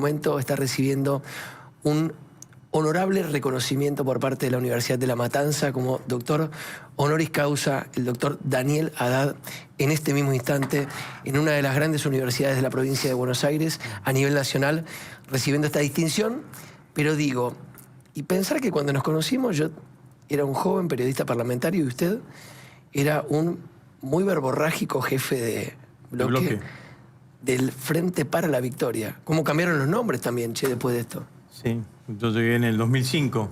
momento está recibiendo un honorable reconocimiento por parte de la Universidad de La Matanza como doctor honoris causa, el doctor Daniel Haddad, en este mismo instante, en una de las grandes universidades de la provincia de Buenos Aires, a nivel nacional, recibiendo esta distinción. Pero digo, y pensar que cuando nos conocimos yo era un joven periodista parlamentario y usted era un muy verborrágico jefe de bloque. Del Frente para la Victoria. ¿Cómo cambiaron los nombres también, che, después de esto? Sí, yo llegué en el 2005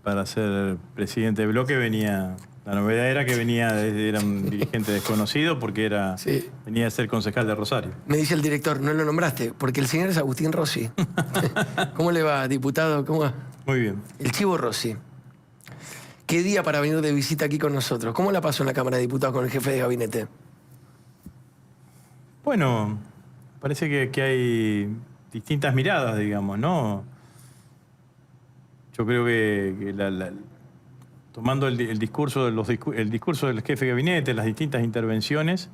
para ser presidente de bloque. La novedad era que era un dirigente desconocido porque venía a ser concejal de Rosario. Me dice el director, no lo nombraste, porque el señor es Agustín Rossi. ¿Cómo le va, diputado? ¿Cómo va? Muy bien. El Chivo Rossi. ¿Qué día para venir de visita aquí con nosotros? ¿Cómo la pasó en la Cámara de Diputados con el jefe de gabinete? Bueno, parece que hay distintas miradas, digamos, ¿no? Yo creo que tomando el discurso del jefe de gabinete, las distintas intervenciones,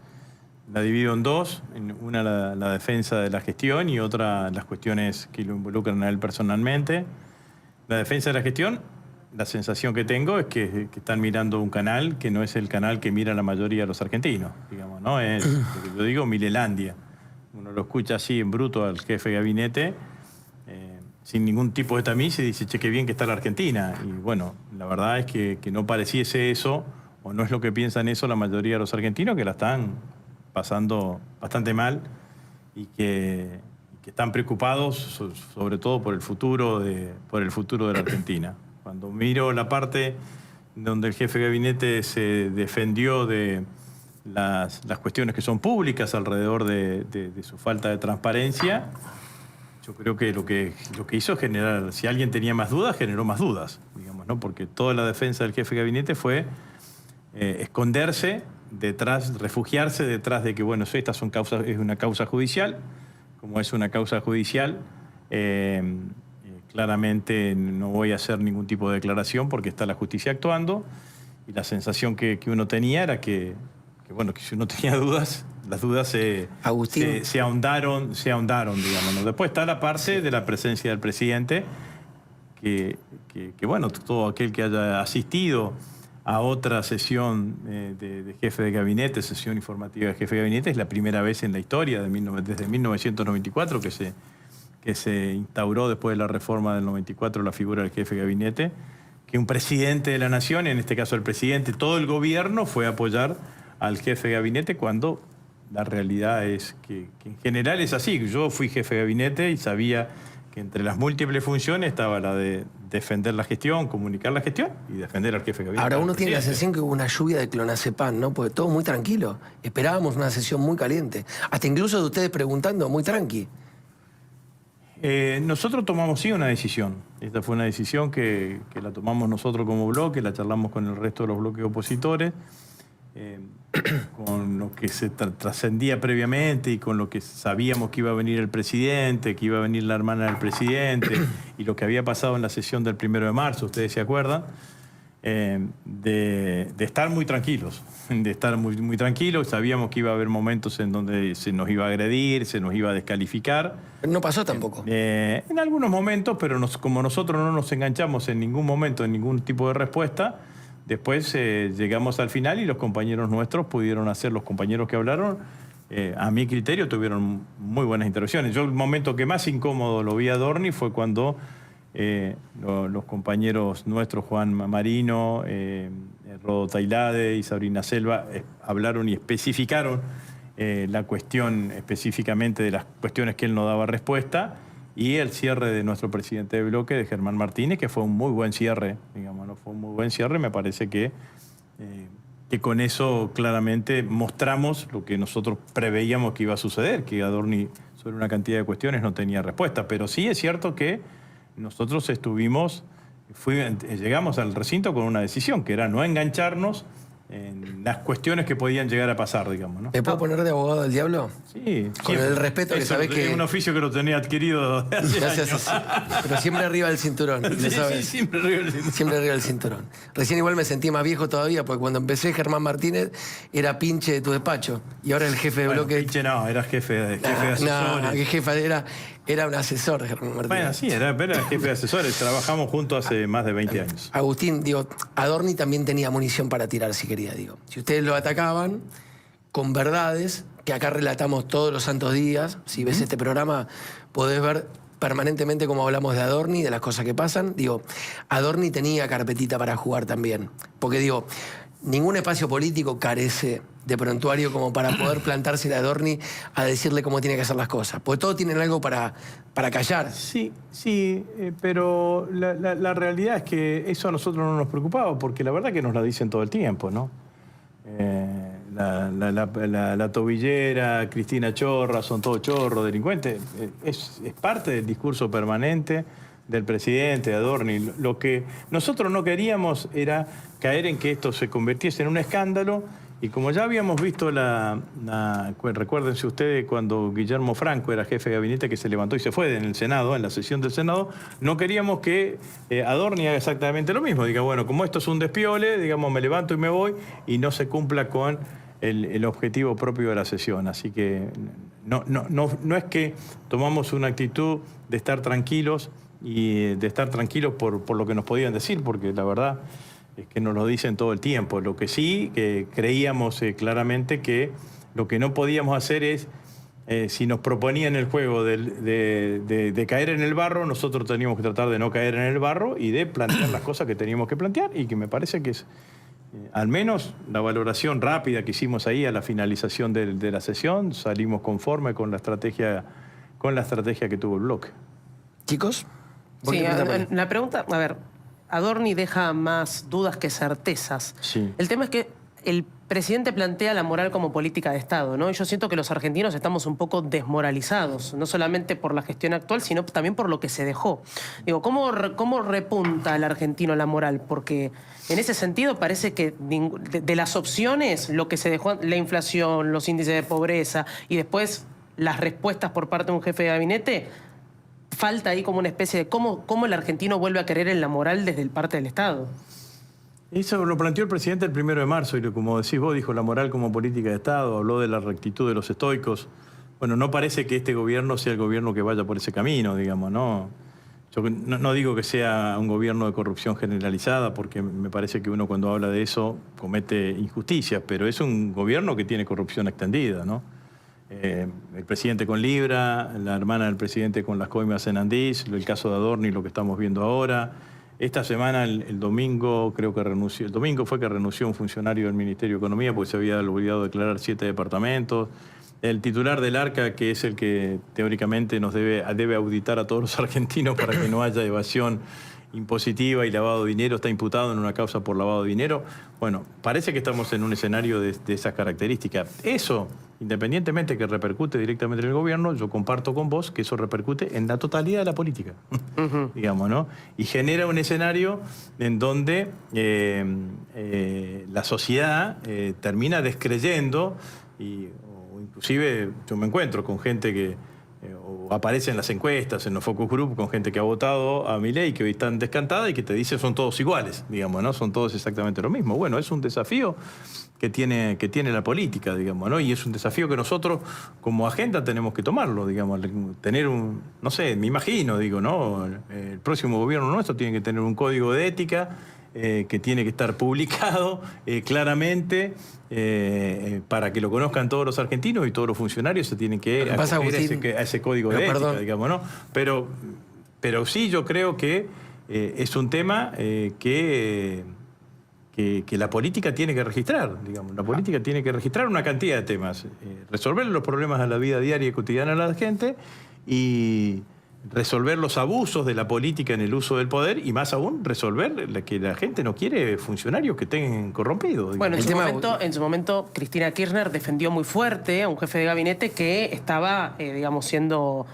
la divido en dos. Una la defensa de la gestión y otra las cuestiones que lo involucran a él personalmente. La defensa de la gestión, la sensación que tengo es que están mirando un canal que no es el canal que mira la mayoría de los argentinos, digamos, ¿no? Es lo que yo digo, Milelandia. Uno lo escucha así en bruto al jefe de gabinete, sin ningún tipo de tamiz, y dice, che, qué bien que está la Argentina. Y bueno, la verdad es que no pareciese eso, o no es lo que piensan eso la mayoría de los argentinos, que la están pasando bastante mal y que están preocupados sobre todo por el futuro de la Argentina. Cuando miro la parte donde el jefe de gabinete se defendió de las cuestiones que son públicas alrededor de su falta de transparencia, yo creo que lo que hizo es generar, si alguien tenía más dudas, generó más dudas, digamos, ¿no? Porque toda la defensa del jefe de gabinete fue esconderse detrás, refugiarse detrás de que, bueno, esta es una causa judicial. Como es una causa judicial, claramente no voy a hacer ningún tipo de declaración porque está la justicia actuando, y la sensación que uno tenía era que si uno tenía dudas, las dudas se ahondaron, digamos, ¿no? Después está la parte de la presencia del presidente, que bueno, todo aquel que haya asistido a otra sesión de jefe de gabinete, sesión informativa de jefe de gabinete, es la primera vez en la historia, desde 1994, que se instauró después de la reforma del 94 la figura del jefe de gabinete, que un presidente de la nación, en este caso el presidente, todo el gobierno fue a apoyar al jefe de gabinete, cuando la realidad es que en general es así. Yo fui jefe de gabinete y sabía que entre las múltiples funciones estaba la de defender la gestión, comunicar la gestión y defender al jefe de gabinete. Ahora uno tiene la sensación que hubo una lluvia de clonazepam, ¿no? Porque todo muy tranquilo. Esperábamos una sesión muy caliente. Hasta incluso de ustedes preguntando, muy tranqui. Nosotros tomamos sí una decisión. Esta fue una decisión que la tomamos nosotros como bloque, la charlamos con el resto de los bloques opositores, con lo que se trascendía previamente y con lo que sabíamos que iba a venir el presidente, que iba a venir la hermana del presidente y lo que había pasado en la sesión del 1 de marzo, ustedes se acuerdan, de estar muy tranquilos, muy tranquilos. Sabíamos que iba a haber momentos en donde se nos iba a agredir, se nos iba a descalificar. Pero no pasó tampoco. En algunos momentos, pero como nosotros no nos enganchamos en ningún momento, en ningún tipo de respuesta, después llegamos al final y los compañeros nuestros pudieron hacer, los compañeros que hablaron, a mi criterio tuvieron muy buenas intervenciones. Yo el momento que más incómodo lo vi a Dorni fue cuando los compañeros nuestros, Juan Marino, Rodo Tailade y Sabrina Selva, hablaron y especificaron la cuestión específicamente de las cuestiones que él no daba respuesta, y el cierre de nuestro presidente de bloque, de Germán Martínez, que fue un muy buen cierre, digamos, ¿no? Fue un muy buen cierre. Me parece que con eso claramente mostramos lo que nosotros preveíamos que iba a suceder, que Adorni sobre una cantidad de cuestiones no tenía respuesta. Pero sí es cierto que nosotros llegamos al recinto con una decisión, que era no engancharnos en las cuestiones que podían llegar a pasar, digamos, ¿no? ¿Me puedo poner de abogado del diablo? Sí. Con el respeto que sabés que... Es un oficio que lo tenía adquirido hace años. Pero siempre arriba del cinturón, ¿lo sabes? Sí, siempre arriba del cinturón. Siempre arriba del cinturón. Recién igual me sentí más viejo todavía, porque cuando empecé Germán Martínez era pinche de tu despacho. Y ahora el jefe de bloque... Pinche no, era jefe de asesores. No, que jefe era... Era un asesor de Germán Martínez. Bueno, sí, era jefe de asesores. Trabajamos juntos hace más de 20 años. Agustín, digo, Adorni también tenía munición para tirar, si quería, digo. Si ustedes lo atacaban con verdades, que acá relatamos todos los santos días, si ves este programa, podés ver permanentemente cómo hablamos de Adorni, de las cosas que pasan. Digo, Adorni tenía carpetita para jugar también. Porque, digo, ningún espacio político carece de prontuario como para poder plantarse a Adorni a decirle cómo tiene que hacer las cosas. Porque todos tienen algo para callar. Sí, pero la realidad es que eso a nosotros no nos preocupaba, porque la verdad que nos la dicen todo el tiempo, ¿no? La tobillera, Cristina Chorra, son todos chorros, delincuentes. Es parte del discurso permanente del presidente, de Adorni. Lo que nosotros no queríamos era caer en que esto se convirtiese en un escándalo. Y como ya habíamos visto recuérdense ustedes cuando Guillermo Franco era jefe de gabinete, que se levantó y se fue en el Senado, en la sesión del Senado, no queríamos que Adorni haga exactamente lo mismo. Diga, bueno, como esto es un despiole, digamos, me levanto y me voy, y no se cumpla con el objetivo propio de la sesión. Así que no es que tomamos una actitud de estar tranquilos y de estar tranquilos por lo que nos podían decir, porque la verdad es que nos lo dicen todo el tiempo. Lo que sí, que creíamos claramente que lo que no podíamos hacer es, si nos proponían el juego de caer en el barro, nosotros teníamos que tratar de no caer en el barro y de plantear las cosas que teníamos que plantear, y que me parece que es, al menos la valoración rápida que hicimos ahí a la finalización de la sesión, salimos conforme con la estrategia que tuvo el bloque. Chicos, sí, la pregunta, a ver, Adorni deja más dudas que certezas. Sí. El tema es que el presidente plantea la moral como política de Estado, ¿no? Y yo siento que los argentinos estamos un poco desmoralizados, no solamente por la gestión actual, sino también por lo que se dejó. Digo, ¿cómo repunta el argentino la moral? Porque en ese sentido parece que de las opciones, lo que se dejó, la inflación, los índices de pobreza y después las respuestas por parte de un jefe de gabinete, falta ahí como una especie de cómo el argentino vuelve a creer en la moral desde el parte del Estado. Eso lo planteó el presidente el 1 de marzo, y como decís vos, dijo la moral como política de Estado, habló de la rectitud de los estoicos. Bueno, no parece que este gobierno sea el gobierno que vaya por ese camino, digamos, ¿no? Yo no digo que sea un gobierno de corrupción generalizada, porque me parece que uno cuando habla de eso comete injusticias, pero es un gobierno que tiene corrupción extendida, ¿no? El presidente con Libra, la hermana del presidente con las coimas en Andís, el caso de Adorni, lo que estamos viendo ahora. Esta semana, el domingo, creo que renunció, el domingo fue que renunció un funcionario del Ministerio de Economía porque se había olvidado de declarar 7 departamentos. El titular del ARCA, que es el que teóricamente nos debe auditar a todos los argentinos para que no haya evasión impositiva y lavado de dinero, está imputado en una causa por lavado de dinero. Bueno, parece que estamos en un escenario de esas características. Eso, independientemente que repercute directamente en el gobierno, yo comparto con vos que eso repercute en la totalidad de la política, digamos, ¿no? Y genera un escenario en donde la sociedad termina descreyendo, o inclusive yo me encuentro con gente que o aparece en las encuestas, en los focus group, con gente que ha votado a Milei, que hoy están descantada y que te dice son todos iguales, digamos, ¿no? Son todos exactamente lo mismo. Bueno, es un desafío que tiene la política, digamos, ¿no? Y es un desafío que nosotros como agenda tenemos que tomarlo, digamos, tener un, no sé, me imagino, digo, ¿no? El próximo gobierno nuestro tiene que tener un código de ética que tiene que estar publicado claramente para que lo conozcan todos los argentinos, y todos los funcionarios se tienen que acoger a ese código de ética, digamos, ¿no? Pero sí, yo creo que es un tema que la política tiene que registrar, digamos. La política tiene que registrar una cantidad de temas. Resolver los problemas de la vida diaria y cotidiana de la gente, y resolver los abusos de la política en el uso del poder, y más aún resolver que la gente no quiere funcionarios que estén corrompidos. Bueno, en su momento Cristina Kirchner defendió muy fuerte a un jefe de gabinete que estaba, digamos, siendo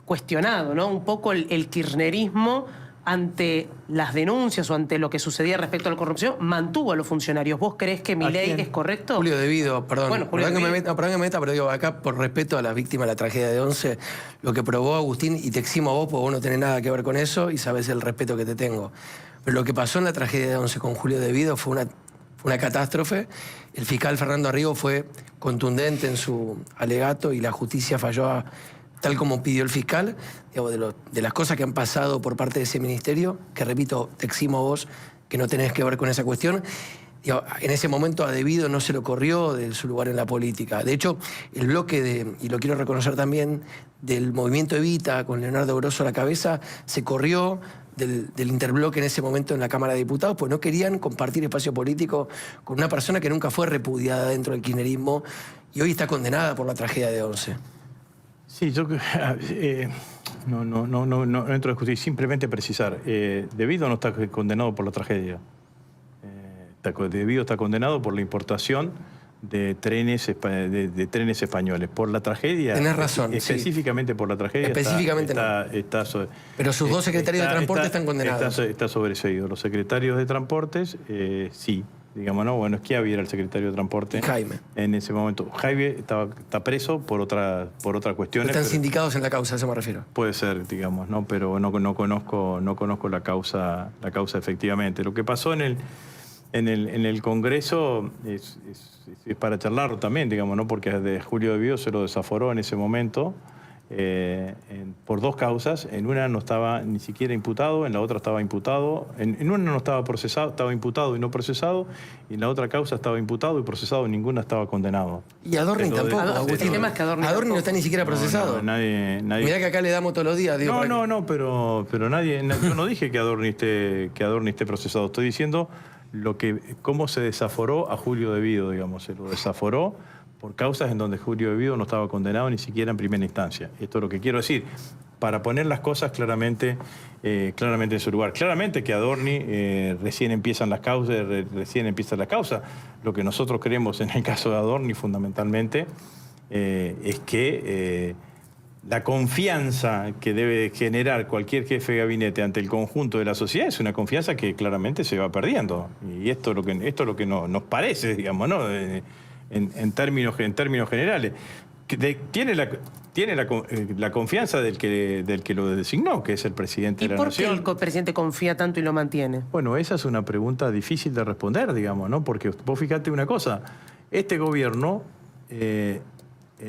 cuestionado, ¿no? Un poco el kirchnerismo, ante las denuncias o ante lo que sucedía respecto a la corrupción, mantuvo a los funcionarios. ¿Vos creés que Milei es correcto? Julio Devido, perdón. Bueno, perdón que me meta, pero digo, acá por respeto a las víctimas de la tragedia de Once, lo que probó Agustín, y te eximo a vos porque vos no tenés nada que ver con eso y sabés el respeto que te tengo. Pero lo que pasó en la tragedia de Once con Julio Devido fue una catástrofe. El fiscal Fernando Arrigo fue contundente en su alegato y la justicia falló tal como pidió el fiscal, digamos, de las cosas que han pasado por parte de ese ministerio, que repito, te eximo a vos, que no tenés que ver con esa cuestión. Digo, en ese momento a Devido no se lo corrió de su lugar en la política. De hecho, el bloque y lo quiero reconocer también, del movimiento Evita, con Leonardo Grosso a la cabeza, se corrió del interbloque en ese momento en la Cámara de Diputados, pues no querían compartir espacio político con una persona que nunca fue repudiada dentro del kirchnerismo y hoy está condenada por la tragedia de Once. Sí, yo no entro a discutir, simplemente precisar. Devido no está condenado por la tragedia. Devido está condenado por la importación de trenes españoles. Por la tragedia. Tenés razón. Específicamente por la tragedia. Específicamente pero sus dos secretarios de transporte están condenados. Está sobreseído. Los secretarios de transportes, sí. Digamos, ¿no? Bueno, Schiavi era el secretario de transporte. Jaime. En ese momento. Jaime está preso por otra cuestión. Están sindicados en la causa, a eso me refiero. Puede ser, digamos, ¿no? Pero no conozco la causa efectivamente. Lo que pasó en el Congreso es para charlarlo también, digamos, ¿no? Porque de Julio Devido se lo desaforó en ese momento por dos causas. En una no estaba ni siquiera imputado, en la otra estaba imputado. En una no estaba procesado, estaba imputado y no procesado, y en la otra causa estaba imputado y procesado, y ninguna estaba condenado. Y Adorni tampoco, Agustín. El tema es que Adorni no está ni siquiera procesado. No, nadie... Mirá que acá le damos todos los días. Digo, pero nadie... Yo no dije que Adorni esté procesado. Estoy diciendo cómo se desaforó a Julio Devido, digamos. Se lo desaforó por causas en donde Julio Devido no estaba condenado ni siquiera en primera instancia. Esto es lo que quiero decir, para poner las cosas claramente en su lugar. Claramente que Adorni recién empieza la causa. Lo que nosotros creemos en el caso de Adorni fundamentalmente es que la confianza que debe generar cualquier jefe de gabinete ante el conjunto de la sociedad es una confianza que claramente se va perdiendo. Y esto es lo que nos parece, digamos, ¿no? En términos generales. Tiene la confianza del que lo designó, que es el presidente de la Nación. ¿Y por qué el presidente confía tanto y lo mantiene? Bueno, esa es una pregunta difícil de responder, digamos, ¿no? Porque vos fíjate una cosa, este gobierno,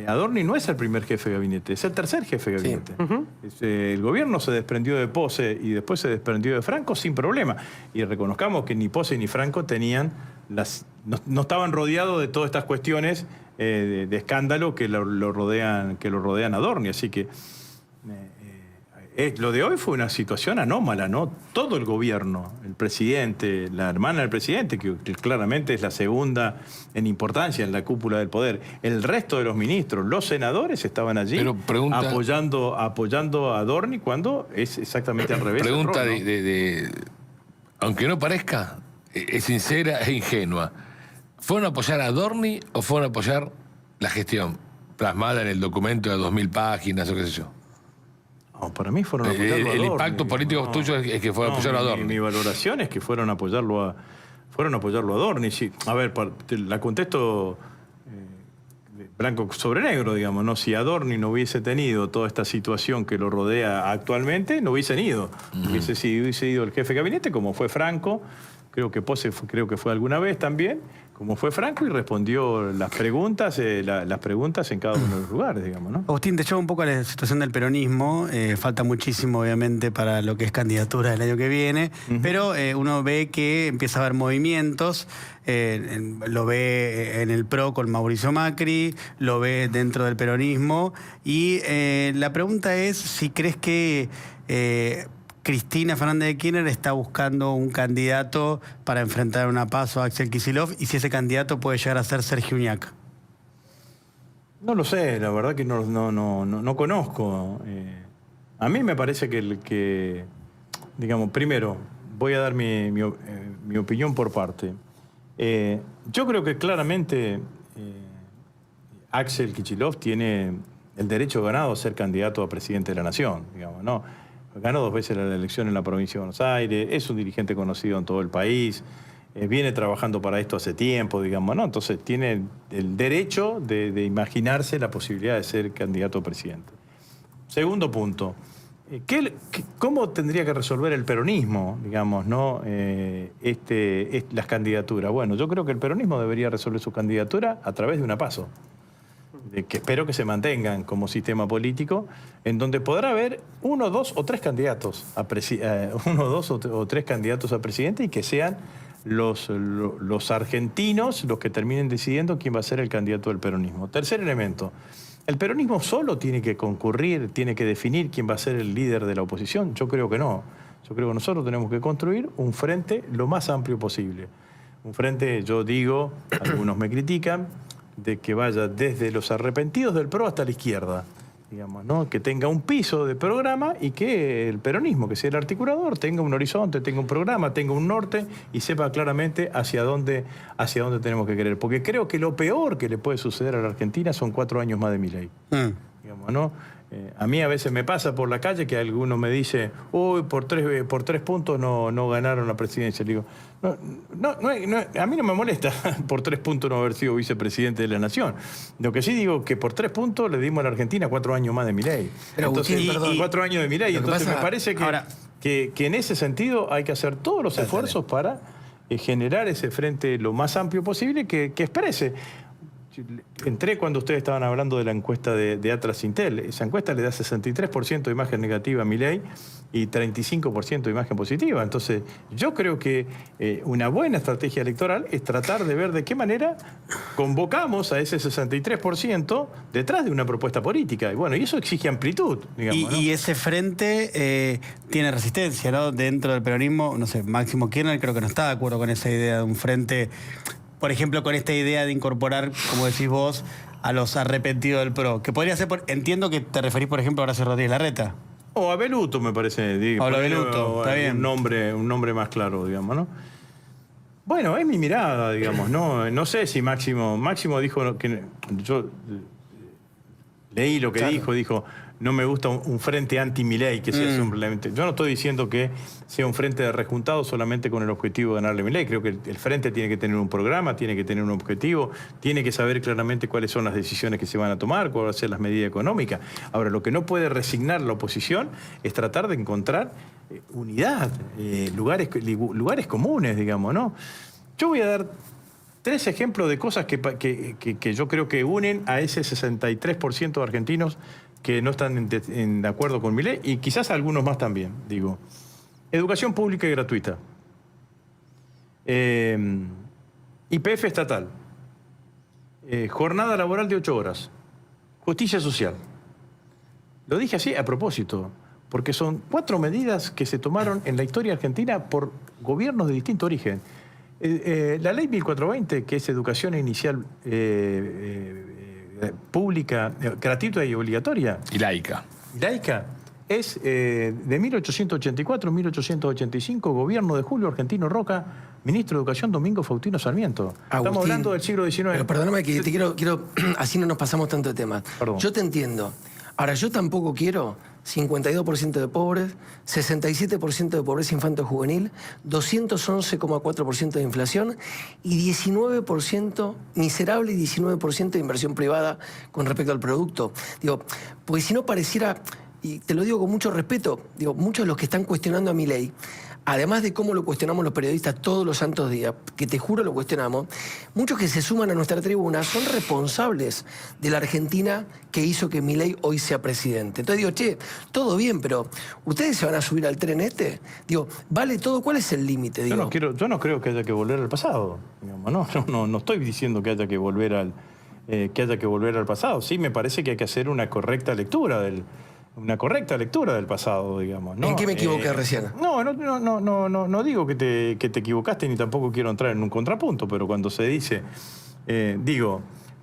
Adorni no es el primer jefe de gabinete, es el tercer jefe de gabinete. Sí. El gobierno se desprendió de Pose y después se desprendió de Franco sin problema. Y reconozcamos que ni Pose ni Franco tenían no estaban rodeados de todas estas cuestiones de escándalo que lo rodean a Adorni. Así que lo de hoy fue una situación anómala, ¿no? Todo el gobierno, el presidente, la hermana del presidente, que claramente es la segunda en importancia en la cúpula del poder, el resto de los ministros, los senadores estaban allí apoyando a Adorni cuando es exactamente al revés. Pregunta aunque no parezca, es sincera e ingenua. ¿Fueron a apoyar a Adorni o fueron a apoyar la gestión plasmada en el documento de 2000 páginas o qué sé yo? No, para mí fueron a apoyarlo a Adorni. El impacto político tuyo es que fueron a apoyarlo a Adorni. Mi valoración es que fueron a apoyarlo a Adorni. Sí. A ver, la contesto blanco sobre negro, digamos, ¿no? Si Adorni no hubiese tenido toda esta situación que lo rodea actualmente, no hubiesen ido. Hubiese ido el jefe de gabinete, como fue Franco. Creo que Pose fue alguna vez también, como fue Franco, y respondió las preguntas en cada uno de los lugares, digamos, ¿no? Agustín, te llevo un poco a la situación del peronismo. Falta muchísimo, obviamente, para lo que es candidatura del año que viene, pero uno ve que empieza a haber movimientos. Lo ve en el PRO con Mauricio Macri, lo ve dentro del peronismo, y la pregunta es si crees que Cristina Fernández de Kirchner está buscando un candidato para enfrentar una PASO a Axel Kicillof, y si ese candidato puede llegar a ser Sergio Uñac. No lo sé, la verdad que no conozco. A mí me parece que digamos, primero, voy a dar mi opinión por parte. Yo creo que claramente Axel Kicillof tiene el derecho ganado a ser candidato a presidente de la Nación, digamos, ¿no? Ganó 2 veces la elección en la provincia de Buenos Aires, es un dirigente conocido en todo el país, viene trabajando para esto hace tiempo, digamos, ¿no? Entonces tiene el derecho de imaginarse la posibilidad de ser candidato a presidente. Segundo punto, ¿cómo tendría que resolver el peronismo, digamos, ¿no? Las candidaturas? Bueno, yo creo que el peronismo debería resolver su candidatura a través de una PASO. que espero que se mantengan como sistema político, en donde podrá haber uno, dos o tres candidatos a presidente y que sean los argentinos los que terminen decidiendo quién va a ser el candidato del peronismo. Tercer elemento. ¿El peronismo solo tiene que concurrir, tiene que definir quién va a ser el líder de la oposición? Yo creo que no. Yo creo que nosotros tenemos que construir un frente lo más amplio posible. Un frente, yo digo, algunos me critican, de que vaya desde los arrepentidos del PRO hasta la izquierda, digamos, ¿no? Que tenga un piso de programa y que el peronismo, que sea el articulador, tenga un horizonte, tenga un programa, tenga un norte y sepa claramente hacia dónde tenemos que querer. Porque creo que lo peor que le puede suceder a la Argentina son 4 años más de Milei. Digamos, ¿no? A mí a veces me pasa por la calle que alguno me dice, uy, por tres puntos no ganaron la presidencia. Le digo, a mí no me molesta por 3 puntos no haber sido vicepresidente de la Nación. Lo que sí digo que por 3 puntos le dimos a la Argentina 4 años más de Milei. Pero entonces, Agustín, perdón. 4 años de Milei. Entonces me parece que en ese sentido hay que hacer todos los esfuerzos para generar ese frente lo más amplio posible que exprese. Entré cuando ustedes estaban hablando de la encuesta de Atlas Intel. Esa encuesta le da 63% de imagen negativa a Milei y 35% de imagen positiva. Entonces, yo creo que una buena estrategia electoral es tratar de ver de qué manera convocamos a ese 63% detrás de una propuesta política. Y bueno, y eso exige amplitud, digamos, ¿no? Y ese frente tiene resistencia, ¿no? Dentro del peronismo, no sé, Máximo Kirchner creo que no está de acuerdo con esa idea de un frente. Por ejemplo, con esta idea de incorporar, como decís vos, a los arrepentidos del PRO. Que podría ser, entiendo que te referís, por ejemplo, a Horacio Rodríguez Larreta. O a Beluto, me parece. Pablo Beluto, está bien. Un nombre más claro, digamos, ¿no? Bueno, es mi mirada, digamos, ¿no? No sé si Máximo dijo que... Yo leí lo que dijo, no me gusta un frente anti-Milei, que sea simplemente... Yo no estoy diciendo que sea un frente de rejuntados solamente con el objetivo de ganarle a Milei. Creo que el frente tiene que tener un programa, tiene que tener un objetivo, tiene que saber claramente cuáles son las decisiones que se van a tomar, cuáles van a ser las medidas económicas. Ahora, lo que no puede resignar la oposición es tratar de encontrar unidad, lugares comunes, digamos, ¿no? Yo voy a dar 3 ejemplos de cosas que yo creo que unen a ese 63% de argentinos que no están de acuerdo con Milei, y quizás algunos más también, digo. Educación pública y gratuita. YPF estatal. Jornada laboral de 8 horas. Justicia social. Lo dije así a propósito, porque son 4 medidas que se tomaron en la historia argentina por gobiernos de distinto origen. La ley 1420, que es educación inicial pública, gratuita y obligatoria. Y laica. Laica. Es de 1884-1885, gobierno de Julio Argentino Roca, ministro de Educación Domingo Faustino Sarmiento. Estamos hablando del siglo XIX. Pero perdóname que te quiero así no nos pasamos tanto de temas. Perdón. Yo te entiendo. Ahora, yo tampoco quiero 52% de pobres, 67% de pobreza infanto-juvenil, 211,4% de inflación y 19%, miserable 19% de inversión privada con respecto al producto. Digo, porque si no pareciera, y te lo digo con mucho respeto, digo, muchos de los que están cuestionando a Milei, además de cómo lo cuestionamos los periodistas todos los santos días, que te juro lo cuestionamos, muchos que se suman a nuestra tribuna son responsables de la Argentina que hizo que Milei hoy sea presidente. Entonces digo, che, todo bien, pero ¿ustedes se van a subir al tren este? Digo, ¿vale todo? ¿Cuál es el límite? Yo no creo que haya que volver al pasado. Digamos, no estoy diciendo que haya que volver al pasado. Sí, me parece que hay que hacer una correcta lectura del pasado, digamos, ¿no? ¿En qué me equivoqué recién? No digo que te equivocaste, ni tampoco quiero entrar en un contrapunto, pero cuando se dice,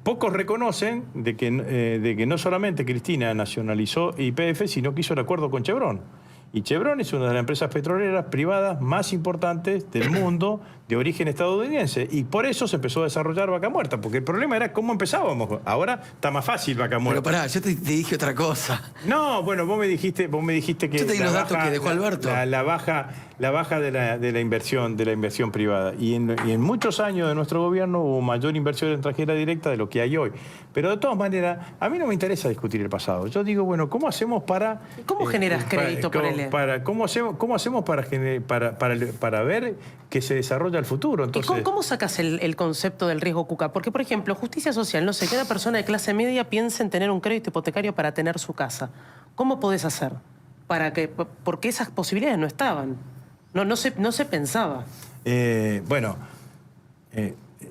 pocos reconocen de que no solamente Cristina nacionalizó YPF, sino que hizo el acuerdo con Chevron. Y Chevron es una de las empresas petroleras privadas más importantes del mundo de origen estadounidense. Y por eso se empezó a desarrollar Vaca Muerta, porque el problema era cómo empezábamos. Ahora está más fácil Vaca Muerta. Pero pará, yo te dije otra cosa. No, bueno, vos me dijiste que... Yo te di los datos que dejó Alberto. La baja la baja de la inversión privada. Y en muchos años de nuestro gobierno hubo mayor inversión extranjera directa de lo que hay hoy. Pero de todas maneras, a mí no me interesa discutir el pasado. Yo digo, bueno, ¿cómo hacemos para... ¿Cómo generas crédito por él? ¿Cómo hacemos para ver que se desarrolla el futuro? Entonces, ¿Y cómo sacas el concepto del riesgo Cuca? Porque, por ejemplo, justicia social, no sé, cada persona de clase media piensa en tener un crédito hipotecario para tener su casa. ¿Cómo podés hacer? Porque esas posibilidades no estaban. No se pensaba.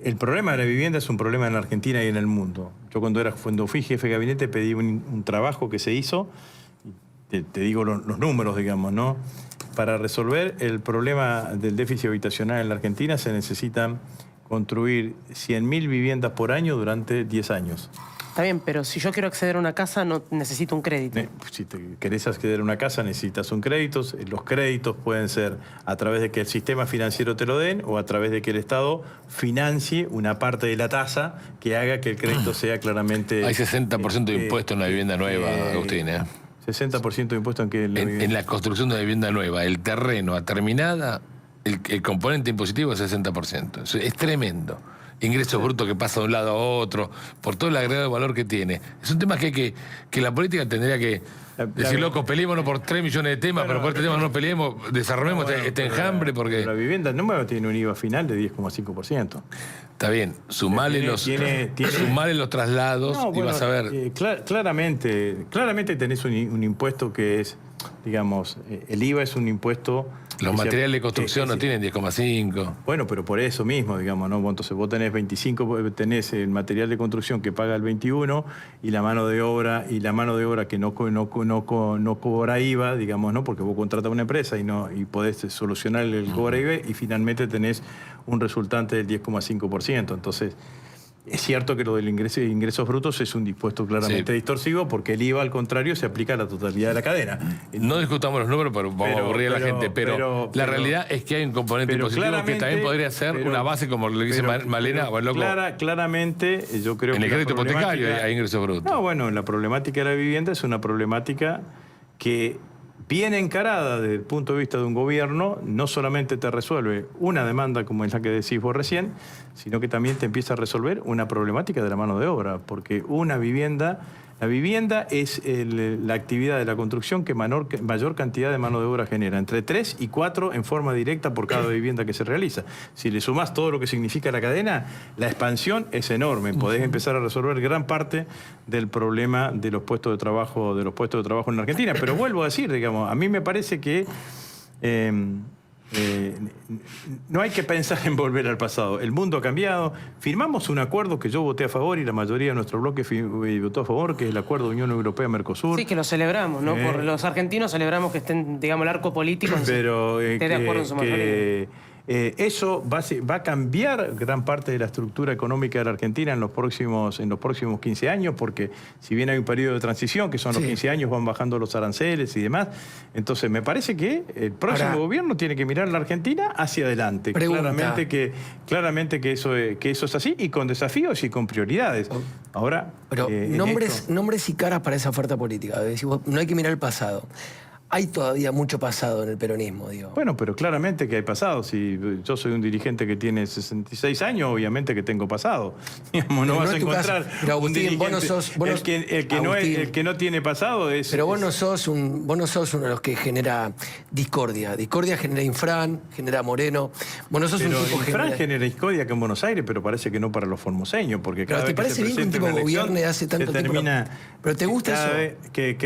el problema de la vivienda es un problema en Argentina y en el mundo. Yo cuando fui jefe de gabinete pedí un trabajo que se hizo, te digo los números, digamos, ¿no? Para resolver el problema del déficit habitacional en la Argentina se necesitan construir 100.000 viviendas por año durante 10 años. Está bien, pero si yo quiero acceder a una casa, no necesito un crédito. Si te querés acceder a una casa, necesitas un crédito. Los créditos pueden ser a través de que el sistema financiero te lo den o a través de que el Estado financie una parte de la tasa que haga que el crédito sea claramente... Hay 60% de impuesto en la vivienda nueva, Agustín, ¿eh? 60% de impuesto en que... En la construcción de una vivienda nueva, el terreno a terminada, el componente impositivo es 60%. Es tremendo. Ingresos brutos que pasa de un lado a otro, por todo el agregado de valor que tiene. Es un tema que la política tendría que decir, loco, peleémonos por 3 millones de temas, pero por este tema no nos peleemos, desarrollemos este enjambre, porque... La vivienda nueva tiene un IVA final de 10,5%. Está bien, sumale los traslados y vas a ver... Claramente tenés un impuesto que es, digamos, el IVA es un impuesto... Los materiales de construcción no tienen 10,5. Bueno, pero por eso mismo, digamos, ¿no? Entonces vos tenés 25, tenés el material de construcción que paga el 21 y la mano de obra que no cobra IVA, digamos, ¿no? Porque vos contratas una empresa y podés solucionar el cobra IVA y finalmente tenés un resultante del 10,5%. Entonces, es cierto que lo del ingresos brutos es un impuesto claramente distorsivo porque el IVA, al contrario, se aplica a la totalidad de la cadena. No discutamos los números, pero vamos a aburrir a la gente. Pero la realidad es que hay un componente impositivo que también podría ser una base, como le dice Malena. Claramente, yo creo en que... el crédito hipotecario hay ingresos brutos. No, bueno, la problemática de la vivienda es una problemática que, bien encarada desde el punto de vista de un gobierno, no solamente te resuelve una demanda como es la que decís vos recién, sino que también te empieza a resolver una problemática de la mano de obra, porque la vivienda es la actividad de la construcción que mayor cantidad de mano de obra genera, entre 3 y 4 en forma directa por cada vivienda que se realiza. Si le sumás todo lo que significa la cadena, la expansión es enorme. Podés empezar a resolver gran parte del problema de los puestos de trabajo en la Argentina. Pero vuelvo a decir, digamos, a mí me parece que no hay que pensar en volver al pasado. El mundo ha cambiado. Firmamos un acuerdo que yo voté a favor y la mayoría de nuestro bloque votó a favor, que es el acuerdo de Unión Europea-Mercosur. Sí, que lo celebramos, ¿no? Por los argentinos celebramos que estén, digamos, el arco político esté de acuerdo en su mayoría. Eso va a cambiar gran parte de la estructura económica de la Argentina en los próximos 15 años, porque si bien hay un periodo de transición, que son los 15 años, van bajando los aranceles y demás. Entonces, me parece que el próximo gobierno tiene que mirar a la Argentina hacia adelante. Claramente que eso es así, y con desafíos y con prioridades. Ahora, pero nombres y caras para esa oferta política. No hay que mirar el pasado. Hay todavía mucho pasado en el peronismo, digo. Bueno, pero claramente que hay pasado. Si yo soy un dirigente que tiene 66 años, obviamente que tengo pasado. Digamos, no vas a encontrar un dirigente. El que no tiene pasado es... Pero vos no sos uno de los que genera discordia. Discordia genera Infran, genera Moreno. Vos no sos un tipo Infran genera discordia que en Buenos Aires, pero parece que no para los formoseños, porque cada vez que se presenta una elección... Pero ¿te gusta eso?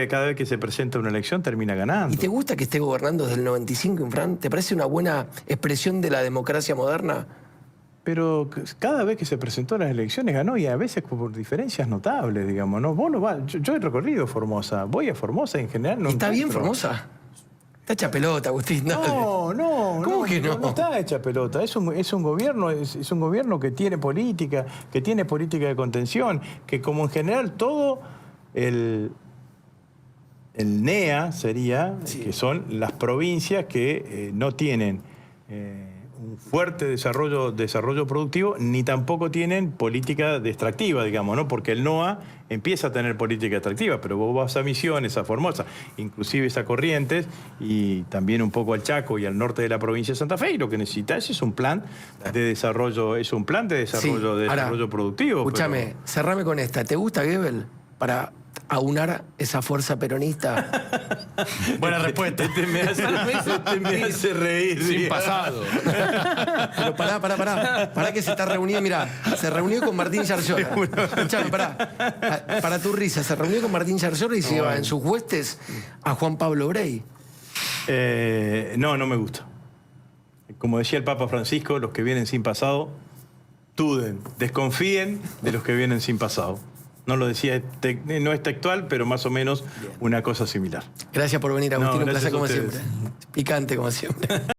Cada vez que se presenta una elección termina ganando. ¿Y te gusta que esté gobernando desde el 95, Infran? ¿Te parece una buena expresión de la democracia moderna? Pero cada vez que se presentó a las elecciones ganó, y a veces por diferencias notables, digamos, ¿no? Vos no vas, yo he recorrido Formosa, voy a Formosa en general. No ¿Está bien Formosa? Está hecha pelota, Agustín. No. ¿Cómo que no? No está hecha pelota. Es un gobierno que tiene política de contención, que como en general todo el NEA sería, que son las provincias que no tienen un fuerte desarrollo productivo, ni tampoco tienen política extractiva, digamos, ¿no? Porque el NOA empieza a tener política extractiva, pero vos vas a Misiones, a Formosa, inclusive a Corrientes, y también un poco al Chaco y al norte de la provincia de Santa Fe, y lo que necesitas es un plan de desarrollo, desarrollo productivo. Escúchame, cerrame con esta. ¿Te gusta Goebbels para aunar esa fuerza peronista? Buena respuesta. Este me hace reír. Sin diga. pasado. Pero pará que se está reunido, mirá, se reunió con Martín Yarlora. Escuchame, para tu risa, se reunió con Martín Yarlora y se lleva en sus huestes a Juan Pablo Brey. No me gusta. Como decía el Papa Francisco, los que vienen sin pasado, desconfíen de los que vienen sin pasado. No lo decía, no es textual, pero más o menos una cosa similar. Gracias por venir, Agustín. No, Un placer gracias a como ustedes. siempre. Picante como siempre.